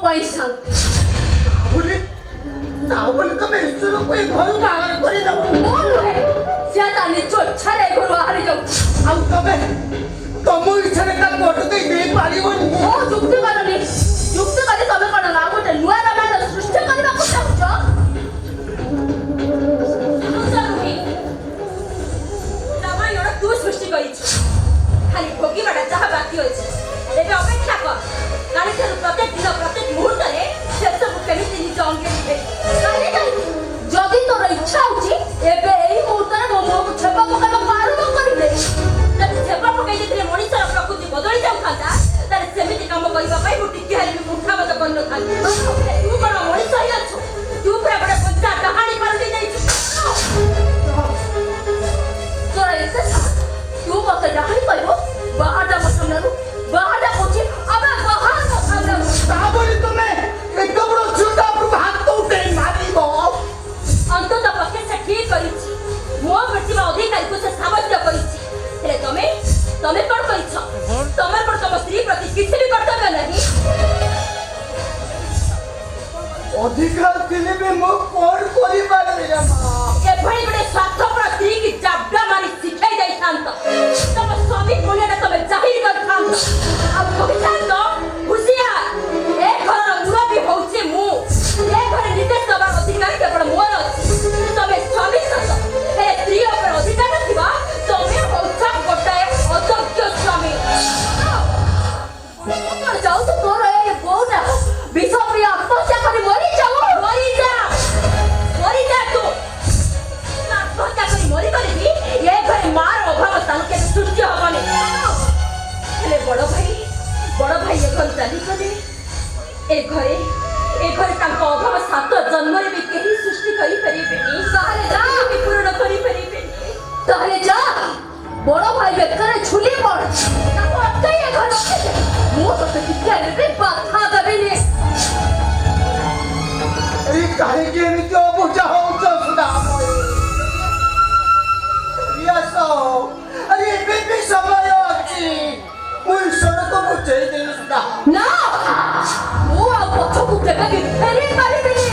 पैसा बोले तमें ईश्वर को घर बाहर कर छाड़े घर बाहर जाऊ तमें तुम इच्छा का गोट दे पारिबनी जुक्ति करनी तमें कौन ना गोटे नुआ रामायण सृष्टि करने को चाहूछ रामायण तू सृष्टि खाली भोगीबाटा जहाँ बाकी अच्छे एवं अपेक्षा कर काली प्रत्येक दिन प्रत्येक मुहूर्त से सब केमी निज अंगे जदि तोर इच्छा होची एबे एई मुहूर्त मो मुह को छेपा पकाइबा आरंभ करिदे जदि छेपा पकाइ देथिले मनुष्यर प्रकृति बदली जाउथाता तारे सेमिति काम करिबा पई मु टिके हेले मुठा मत करन थाती तू कोन मनुष्य ही अछ तू पूरा बड़ा पंचा कहानी कर दे जाई तोरा एते तू मत कहानी कहबो बाहर जा मत सामने बाहर जा पूछी अबे बाहर जा सामने ता बोली तुमे एकदम बड़ो झूठा पर हाथ तो उठे मारिबो अंतत पक्षे से ठीक करिछि मो प्रतिभा अधिकारी को से सामर्थ्य करिछि हेले तमे कोन करिछ तमे पर तम स्त्री प्रति किछि भी कर्तव्य नहीं अधिकार दिले में मो कोन करि पारे रे मां ए भई बड़े स्वार्थपर स्त्री की जाबड़ा मारी सिखाई जाई शांत तम स्वामी कोनेटा तमे जाहिर कर शांत अब भविष्य तो हुशियार ए घर मुरबी होउछे मु ए घर निर्देश दबा अधिकारी केवल मोर अछि तमे स्वामी सत ए स्त्री पर अधिकार नथिबा तमे होउछ गोटाए अयोग्य स्वामी पर जाऊ तो तोर ए बोना विषप्रिय आत्महत्या करी मरी जा तू आत्महत्या करी मरी भी ये घर मार अभाव स्थान के सृष्टि हबनी हेले बड़ भाई ये घर चली गले ए घरे तांको अभाव सात जन्म रे भी केही सृष्टि करी परिबेनी सहरे जा भी पूर्ण करी परिबेनी तहले जा बड़ भाई बेकर झुली पड़ ताको अटकाई ए घर मो तो किया रे बाधा दबेनी ए काहे के नि तो बुझा हो तो सुदा यासो अरे बेबी समय अछि मुई सड़क को बुझे दे सुदा ना मो आ पछ को केबे के फेरी पारिबेनी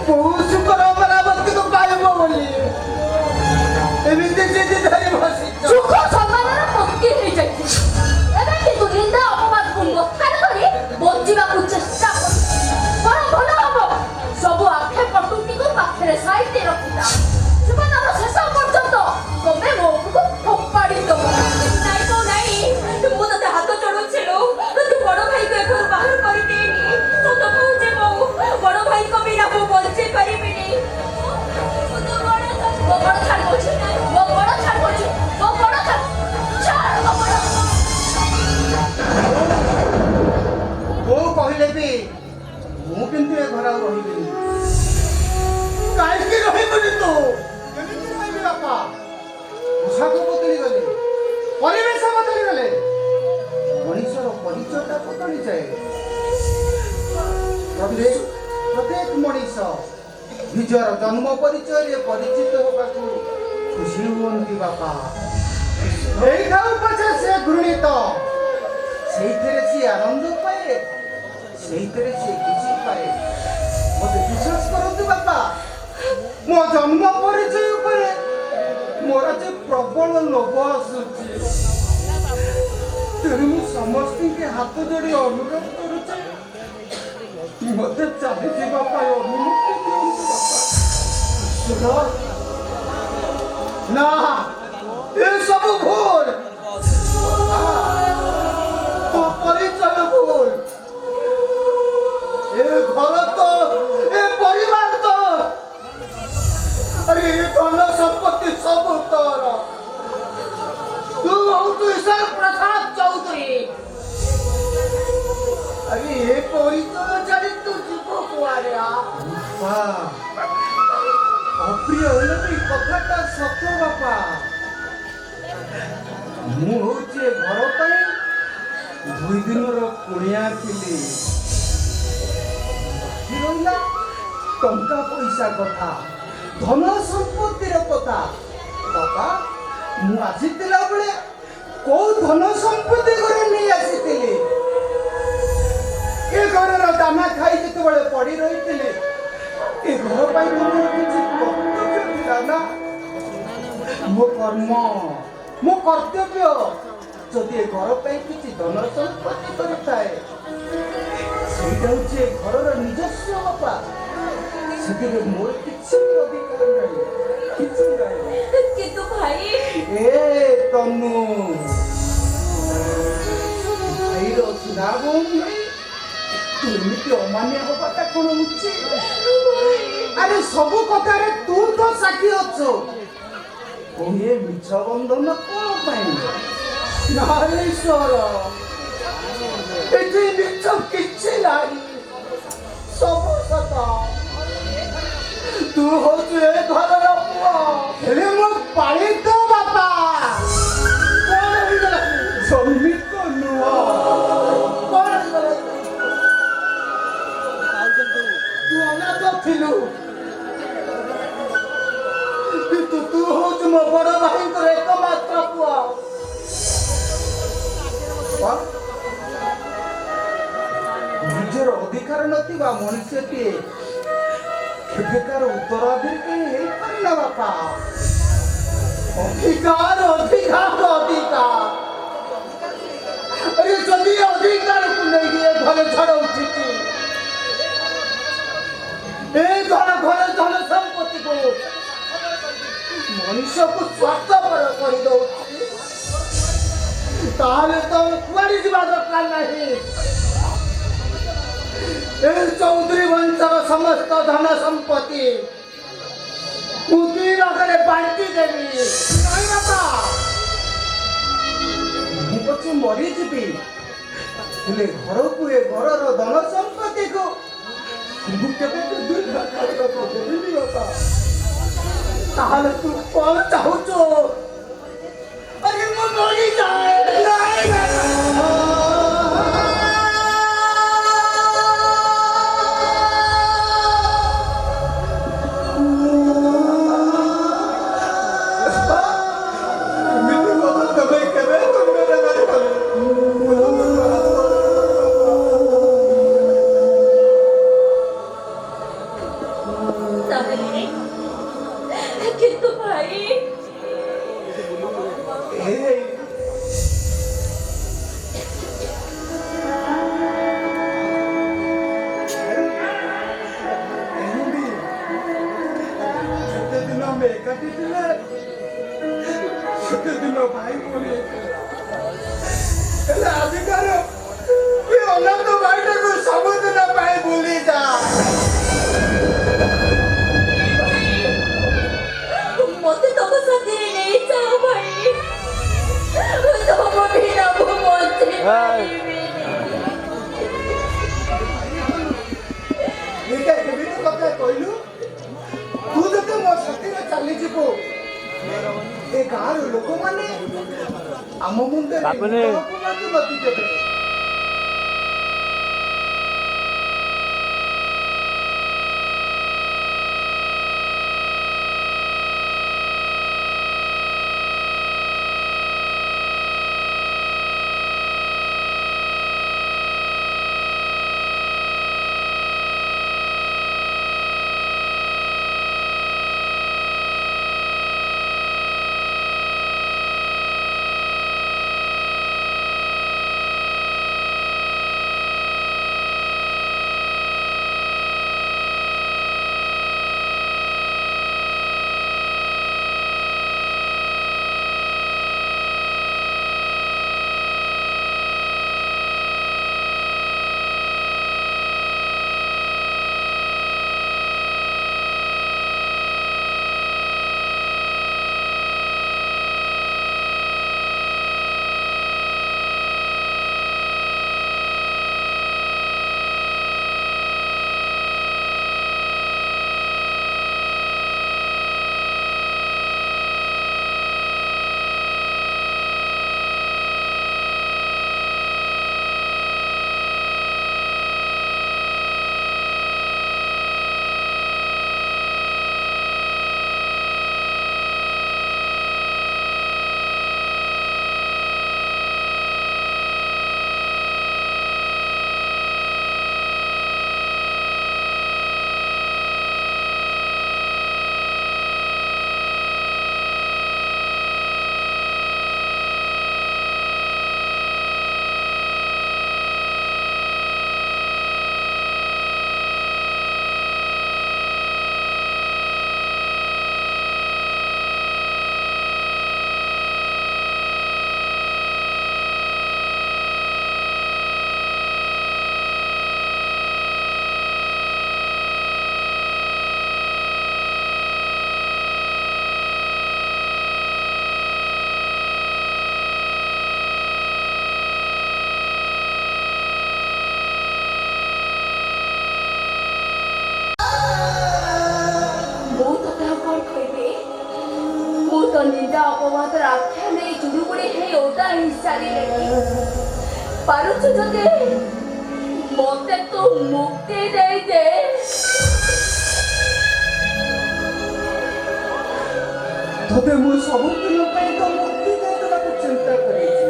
बहुत शुक्र बराबर को पाइबो बोली एमिते जे धरि बसी सुख सम्मानर पक्की हे जाई एबे कि तू निंदा अपमान को मक्कान करी बंजीबा को चेष्टा कर बड़ भलो हबो सब आखे पटुटी को पाखरे साइड दे रखिता जीवनर शेष पर्यंत तमे मो को फोपाड़ी दो नहीं मु तो हाथ चढ़ो छेलो तू बड़ भाई को घर बाहर कर देनी तो पहुंचे मो बड़ भाई को बिना वो बंचे परिबिनी वो बड़ छाड़ बोछी वो बड़ छाड़ वो कहले भी मु किंतु ए घर रहिबिनी काहे के रहिबनी तू केमिति रहिबी बापा पोशाक बदली गले परिवेश बदली गले मनुष्यर परिचयटा बदली जाए प्रत्येक मनुष्य निजर जन्म परिचय परिचित होगा खुशी हुअନ୍ତି बापा एई खाऊ पछे से घृणित ସେଇଥିରେ ସେ ଆନନ୍ଦ ପାଏ ସେଇଥିରେ ସେ କିଛି ପାଏ ମୋତେ ବିଶ୍ୱାସ କରନ୍ତୁ ବାପା ମୋ ଜନ୍ମ ପରିଚୟ ଉପରେ ମୋର ଯେ ପ୍ରବଳ ଲୋଭ ଆସୁଛି ତେଣୁ ମୁଁ ସମସ୍ତଙ୍କୁ ହାତ ଯୋଡ଼ି ଅନୁରୋଧ କରୁଛି ମୋତେ ଚାଲିଯିବା ପାଇଁ ଅନୁମତି ଦିଅନ୍ତୁ ବାପା ନା ଏସବୁ ଭୁଲ परिचय भूल ए घर तो ए परिवार तो अरे ये धन संपत्ति सब तोर तू ईश्वर प्रसाद चौधरी अरे ये परिचय छाड़ी तू जीव कुआरे अप्रिय होले भी कथाटा सत्य बापा मु होचे घर पाई 2 दिनर कुणिया थिली हिरोला टंका पैसा कथा धन संपत्तिर कथा बाबा मु आसीतिला बेले को धन संपत्ति करे नहीं आसीतिली ଘରର ଦାନା ଖାଇ ଯେତେବେଳେ ପଡି ରହିଥିଲେ ଏ ଘର ପାଇଁ ତ ମୋର କିଛି କର୍ତ୍ତବ୍ୟ ଥିଲା ନା। ମୋ କର୍ମ, ମୋ କର୍ତ୍ତବ୍ୟ ଯଦି ଏ ଘର ପାଇଁ କିଛି ଧନ ସମ୍ପତ୍ତି କରିଥାଏ, ସେଇଟା ହଉଛି ଏ ଘରର ନିଜସ୍ୱ ବାପା। ସେଥିରେ ମୋର କିଛି ବି ଅଧିକାର ନାହିଁ, କିଛି ନାହିଁ। କିନ୍ତୁ ଭାଇ ଏ ତନୁ, ଭାଇର ସୁନା ଭଉଣୀ ତୁ ଏମିତି ଅମାନ୍ୟ ହବାଟା କଣ ଉଚିତ? ଆରେ ସବୁ କଥାରେ ତୁ ତ ସାକ୍ଷୀ ଅଛୁ, ପୁଣି ଏ ମିଛ ବନ୍ଧନ କଣ ପାଇଁ? ନାରୀଶ୍ୱର, ଏଠି ମିଛ କିଛି ନାହିଁ, ସବୁ ସତ। ତୁ ହଉଛୁ ଏ ଘରର ପୁଅ, ହେଲେ ମୋ ପାଳିତ ବାପା। କଣ ହେଇଗଲା? ଜମିତ ନୁହଁ, କଣ ହେଇଗଲା? ତୁ ଅନାଥ ଥିଲୁ, କିନ୍ତୁ ତୁ ହଉଛୁ ମୋ ବଡ ଭାଇଙ୍କର ଏକମାତ୍ର ପୁଅ। ନିଜର ଅଧିକାର ନଥିବା ମଣିଷଟିଏ କେବେକାର ଉତ୍ତରାଧିକାରୀ ହେଇପାରେ ନା ବାପା। ଅଧିକାର, ଅଧିକାର, ଅଧିକାର। ଆରେ ଯଦି ଅଧିକାରକୁ ନେଇକି ଏ ଘରେ ଝଡ଼ ଉଠିଛି, ଏ ଧନ ସମ୍ପତ୍ତିକୁ ମଣିଷକୁ ସ୍ୱାର୍ଥପର କରିଦଉଛି, ତାହେଲେ ତ କୁଆଡେ ଯିବା ଦରକାର ନାହିଁ। ଏ ଚୌଧୁରୀ ବଂଶର ସମସ୍ତ ଧନ ସମ୍ପତ୍ତି ମୁଁ ଦୁଇ ଭାଗରେ ବାଣ୍ଟି ଦେବି। ନାଇଁ ବାପା, ମୁଁ ପଛେ ମରିଯିବି, ହେଲେ ଘରକୁ, ଏ ଘରର ଧନ ସମ୍ପତ୍ତିକୁ ମୁଁ କେବେ ଦୁଇ ଭାଗରେ ଦେବିନି ବାପା। ତାହେଲେ ତୁ କଣ ଚାହୁଁଛୁ? ଆରେ ମୁଁ ମରିଯାଏ। ନାଇଁ ବାପା, କିନ୍ତୁ ଭାଇ ଦିନ ଆମେ ଏକାଠି ଥିଲେ, ସେତେ ଦିନ ଭାଇ ଭଉଣୀ, ହେଲେ ଆଜିକାର ଏ ଅନାଥ ଭାଇଟାକୁ ସବୁଦିନ ପାଇଁ ଭୁଲି ଯା। ମତେ ତମ ସାଥିରେ ନେଇଯାଅ ଭାଇ, ତମ ବିନା ମୁଁ ବଞ୍ଚିପାରିବିନି। ଏଇଟା କେମିତି କଥା କହିଲୁ? ତୁ ଯଦି ମୋ ସାଥିରେ ଚାଲିଯିବୁ, ଏ ଗାଁର ଲୋକମାନେ ଆମ ମୁଣ୍ଡରେ ନଦୀ ଦେବେ। ନିନ୍ଦା ଅପବାଦର ଆଖ୍ୟା ନେଇ ଚୁରୁବୁଡ଼ି ହେଇ ଓଦା ହେଇସାରିଲେଣି। ପାରୁଛୁ ଯଦି ମତେ ତୁ ମୁକ୍ତି ଦେଇଦେ। ତତେ ମୁଁ ସବୁଦିନ ପାଇଁ ତ ମୁକ୍ତି ଦେଇଦେବାକୁ ଚିନ୍ତା କରିଛି।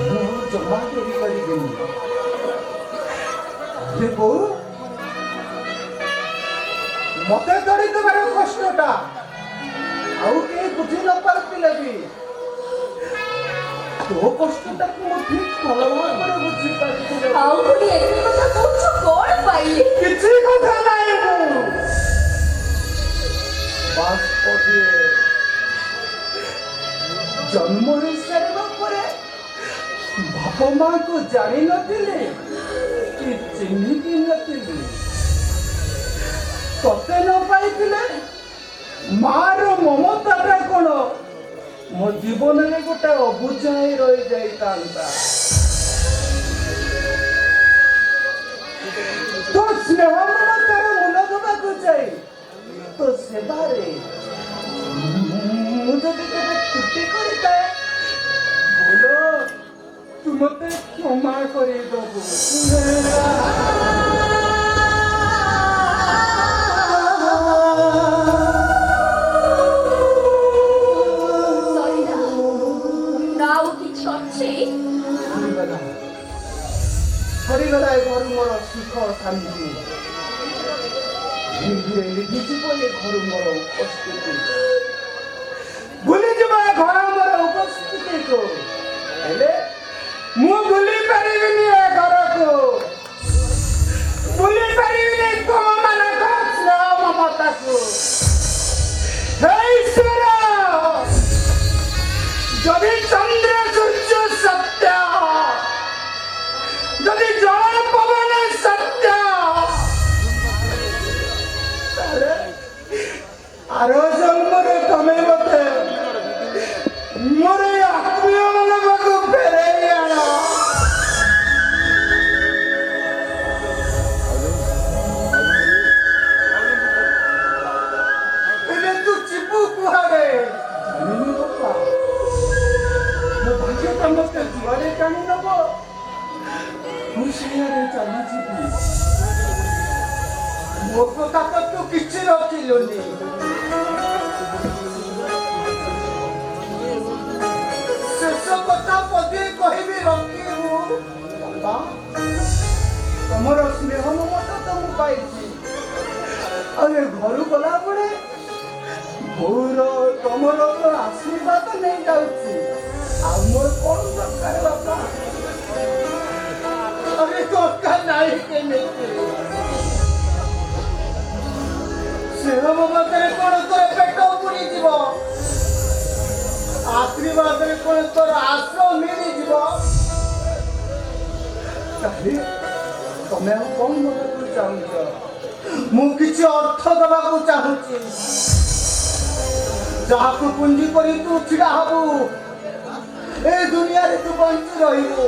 ମୁଁ ଜମା ଡେରି କରିବିନି। ହେ ବୋଉ, ମତେ ଦଳିଦେବାର କଷ୍ଟଟା ଆଉ କେହି ବୁଝି ନ ପାରୁଥିଲେ ବି ତୋ କଷ୍ଟଟାକୁ ମୁଁ ଠିକ୍ ଭଲ ଭାବରେ ବୁଝିପାରିଥିଲି। ଆଉ ପୁଣି ଏତେ କଥା କହୁଛୁ କଣ ପାଇଲି? କିଛି କଥା ନାହିଁ। ମୁଁ ବାସ୍ ପଡ଼ିଏ ଜନ୍ମ ହେଇସାରିବା ପରେ ବାପା ମାଙ୍କୁ ଜାଣିନଥିଲି କି ଚିହ୍ନିବି ନଥିଲି। ତତେ ନ ପାଇଥିଲେ ମାର ମମତାଟା କଣ ମୋ ଜୀବନରେ ଗୋଟେ ଅବୁଝା ହେଇ ରହିଯାଇଥାନ୍ତା। ତୋ ସ୍ନେହ ମମତାର ମୂଲ ଦେବାକୁ ଯାଇ ତୋ ସେବାରେ ମୁଁ ଯଦି କେବେ ତ୍ରୁଟି କରିଥାଏ ବୋଲ ତୁ ମତେ କ୍ଷମା କରିଦବୁ। ଆଉ କିଛି ଅଛି? ସରିଗଲା ଏ ଘରୁ ମୋର ସୁଖ ଶାନ୍ତି। ଧୀରେ ଲିଭିଯିବ ଏ ଘରୁ ମୋର ଉପସ୍ଥିତି। ଭୁଲିଯିବ ଏ ଘର ମୋର ଉପସ୍ଥିତିକୁ। ହେଲେ ମୁଁ ଭୁଲି ପାରିବିନି ଏ ଘରକୁ। ଭୁଲି ପାରିବିନି ତମମାନଙ୍କ ସ୍ନେହ ମମତାକୁ। ହେ ଈଶ୍ୱର, ଯଦି ଚନ୍ଦ୍ର ସୂର୍ଯ୍ୟ ସତ୍ୟ, ଯଦି ଜଳ ପବନ ସତ୍ୟ, ତାହେଲେ ଆର ଜନ୍ମରେ ତମେ ମତେ ମୋର ଏ ଆତ୍ମୀୟ ମାନଙ୍କୁ ଫେରେଇ ଆଣ। ଏବେ ତୁ ଯିବୁ କୁଆଡ଼େ ଜାଣିନି ବାପା। ମୋ ଭାଗ୍ୟଟା ମତେ ଯୁଆଡ଼େ ଟାଣି ନବ ମୁଁ ସିଆଡ଼େ ଚାଲିଯିବି। ମୋ କଥା ତ ତୁ କିଛି ରଖିଲୁନି। ଶେଷ କଥା ପଦେ କହିବି ରଖିବୁ। ବାପା, ତମର ସ୍ନେହ ମମତା ତ ମୁଁ ପାଇଛି। ଆଉ ଏ ଘରୁ ଗଲାବେଳେ ବୋଉର ତମର ତ ଆଶୀର୍ବାଦ ନେଇ ଯାଉଛି। ଆଉ ମୋର କଣ ଦରକାର ବାପା? ଆରେ ଦରକାର ନାହିଁ କେମିତି? ସ୍ନେହ ମମତାରେ କଣ ତୋର ପେଟ ପୁରିଯିବ? ଆଶୀର୍ବାଦରେ କଣ ତୋର ଆଶ୍ରୟ ମିଳିଯିବ? ତାହେଲେ ତମେ ଆଉ କଣ ଦେବାକୁ ଚାହୁଁଛ? ମୁଁ କିଛି ଅର୍ଥ ଦେବାକୁ ଚାହୁଁଛି, ଯାହାକୁ ପୁଞ୍ଜି କରି ତୁ ଛିଡ଼ା ହବୁ। ଏ ଦୁନିଆରେ ତୁ ବଞ୍ଚି ରହିବୁ।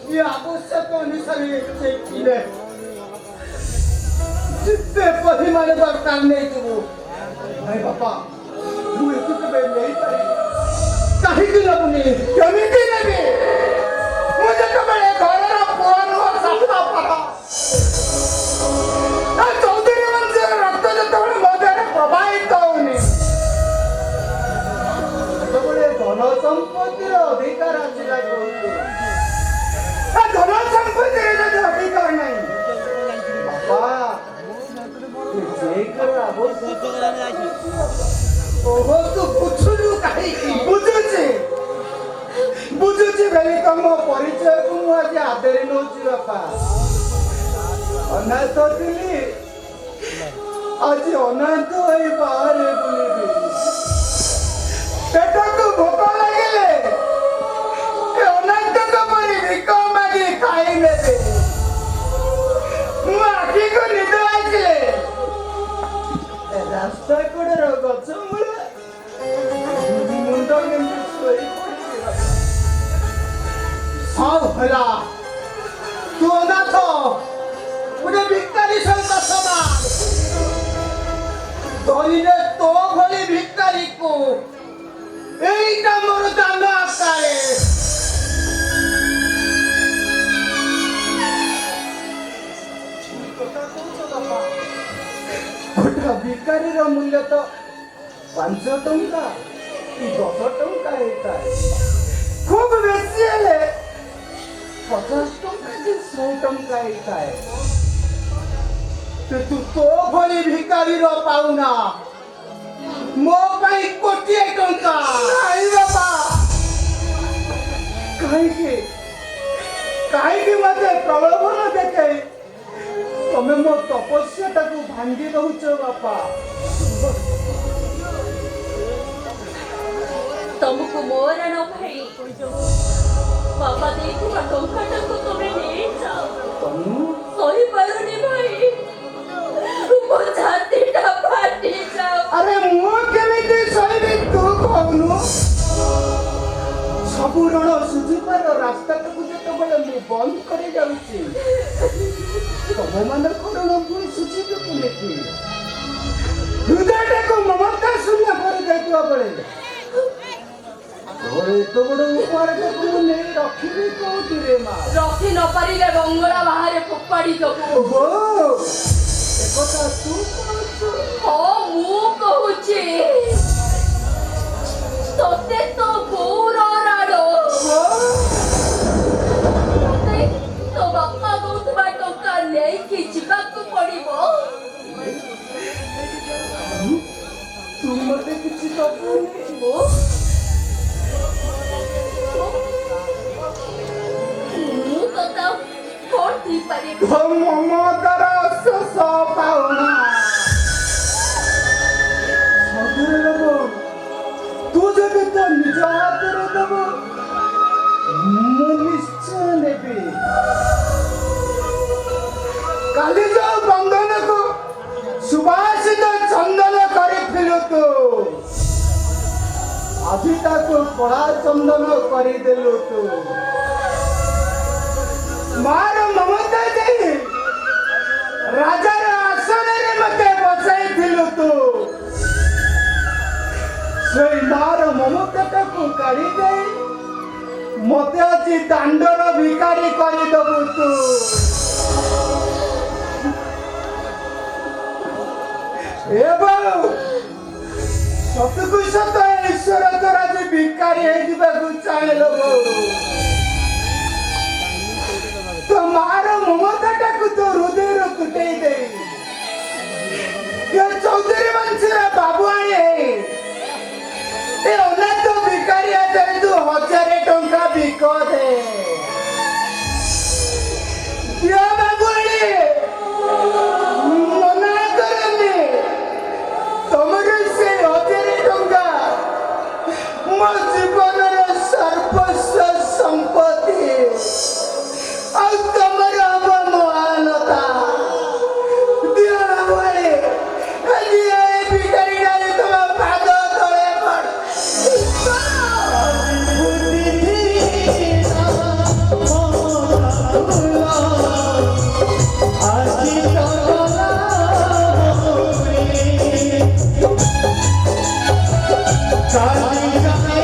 ये आवश्यक अनुसारे चेकिले जितने परिमाण दरकार नहीं थी वो भाई बापा तू एक तो नहीं पारी कहीं की ना बुनी कहीं नहीं मुझे तो बड़े घर ना पुराना और सपना पड़ा ना चौधरी वंश रक्त जो बड़े मदर प्रभावित होने तो बड़े धन संपत्ति अधिकार आचला कोई धन संपत्ति जो अधिकार नहीं बापा जेकर ओहो तू बुझुलु काहे बुझुची बेली तम परिचय को मु आज आदरे नोची बापा अनाथ थिली आज अनाथ होई बाहर बुलेबी पेट को भोक लागले ए अनाथ को परी भिक मागी खाई नेबे मु आखी को निद आइले रास्ता कोडर गछ मूले मुंड केमती सोई पड़ी हाँ भला तू अनाथ ଭିକାରୀକୁ ଏଇଟା ମୋର ଦାନ ଆକାରେ। ଗୋଟା ଭିକାରୀର ମୂଲ୍ୟ ତ 5 ଟଙ୍କା କି 10 ଟଙ୍କା ହେଇଥାଏ। খুব বেশি হলে 50 টଙ୍କା କି 100 ଟଙ୍କା ହେଇଥାଏ। ତୁ ତୋ ଭଳି ଭିକାରୀର ପାଉନା ମୋ ପାଇଁ କୋଟିଏ ଟଙ୍କା। ନାଇଁ ବାପା, କାହିଁକି କାହିଁକି ମତେ ପ୍ରଲୋଭନ ଦେଖାଇ ତମେ ମୋ ତପସ୍ୟାଟାକୁ ଭାଙ୍ଗି ଦଉଛ ବାପା? ତମକୁ ମୋର ନ ଭାଇ ବାପା ଦେଇଥିବା ଟଙ୍କାଟାକୁ ତମେ ନେଇଯାଅ। ସହିପାରୁନି ଭାଇ, ମୋ ଛାତିଟା ଫାଟି ଯାଉ। ଆରେ ମୁଁ କେମିତି ସହିବି ତୁ କହୁନୁ? ସବୁ ଋଣ ସୁଝିବାର ରାସ୍ତାଟାକୁ ଯେତେବେଳେ ମୁଁ ବନ୍ଦ କରି ଯାଉଛି, ତମମାନଙ୍କ ଋଣ ପୁଣି ସୁଝିବି କେମିତି? ହୃଦୟଟାକୁ ମମତା ଶୂନ୍ୟ କରିଦେଇଥିବା ବେଳେ ଏତେ ବଡ଼ ଉପହାରଟାକୁ ମୁଁ ନେଇ ରଖିବି କୋଉଥିରେ ମା? ରଖି ନ ପାରିଲେ ବଙ୍ଗଳା ବାହାରେ ଫୋପାଡ଼ି ଦବୁ। ଏକଥା ତୁ କହୁଛୁ? ହଁ ମୁଁ କହୁଛି। ତତେ ତ ବୋଉର ରାଡ। ତତେ ତୋ ବାପା ଦଉଥିବା ଟଙ୍କା ନେଇକି ଯିବାକୁ ପଡିବ। ତୁ ମତେ କିଛି ଦବୁନି? ମୁଁ ତତେ କଣ ଦେଇପାରିବି? ମମତାର ଶେଷ ପାଉନା ସତରେ ଦେବ। ତୁ ଯଦି ତ ନିଜ ହାତରେ ଦେବ ମୁଁ ନିଶ୍ଚୟ ନେବି। କାଲି ଯୋଉ ବନ୍ଧନକୁ ସୁବାସିତ ଚନ୍ଦନ କରିଥିଲୁ ତୁ, ଆଜି ତାକୁ କଳା ଚନ୍ଦନ କରିଦେଲୁ ତୁ। ମାର ମମତା ଦେଇ ରାଜାର ଆସନରେ ମତେ ବସାଇଥିଲୁ ତୁ। ସେଇ ମାର ମମତାଟାକୁ କାଢି ଦେଇ ମତେ ଆଜି ଦାଣ୍ଡର ଭିକାରୀ କରିଦବୁ ତୁ। ଏବଂ ସତକୁ ସତ ଈଶ୍ୱର ତୋର ଆଜି ଭିକାରୀ ହେଇଯିବାକୁ ଚାହିଁଲ ବୋଉ। तो मारो ममताटाକୁ तो हृदयରୁ ତୁଟେଇ ଦେଇ ये चौधरी वंशର ବାବୁଆଣୀ ହେଇ ଏ ଅନାଥ ଭିକାରୀ ହାତରେ ତୁ 1000 ଟଙ୍କା ଭିକ ଦେ। ଦିଅ ବାବୁଆଣୀ, ମନା କରନି। ତମର ସେ 1000 ଟଙ୍କା ମୋ ଜୀବନର ସର୍ବସ୍ୱ ସମ୍ପତ୍ତି। ଆଉ ତମର ହବ ମହାନତା। ଦିଅ ବାବୁଆଣୀ, ଆଜି ଏ ଭିକାରୀଟା ତମ ପାଦ ତଳେ ପଡ। Charlie